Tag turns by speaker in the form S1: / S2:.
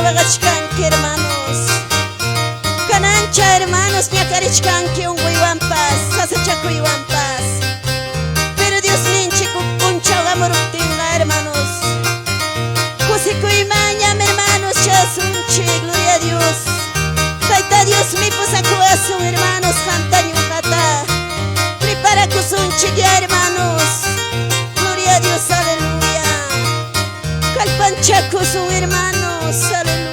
S1: Waqachkanki hermanos, kanancha hermanos ñakarichkanki unquywanpas, sasachakuywanpas. Pero Dios ninchik punchaw amuruptinqa hermanos, kusikuymañam hermanos chasunchik, gloria a Dios. Tayta Dios mi pusakuwasun hermanos, qamta ñuqata preparakusunchik ya hermanos, gloria a Dios, aleluya. Kalpanchakusun hermanos, aleluya.